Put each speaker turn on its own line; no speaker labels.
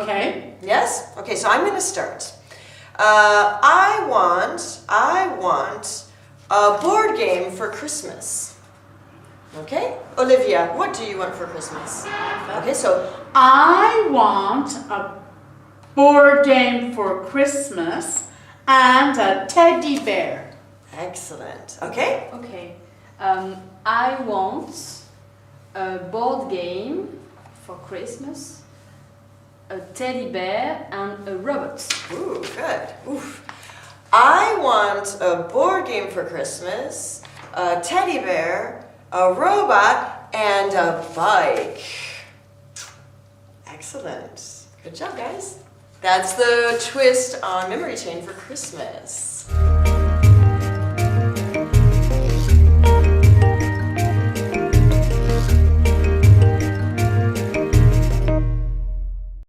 Okay.
Yes? Okay, so I'm going to start. I want a board game for Christmas. Okay? Olivia, what do you want for Christmas? Okay, so
I want a board game for Christmas and a teddy bear.
excellent. Okay?
Okay. I want a board game for Christmas, a teddy bear, and a robot.
Ooh, good. Oof. I want a board game for Christmas, a teddy bear, a robot, and a bike. Excellent. Good job, guys. That's the twist on memory chain for Christmas.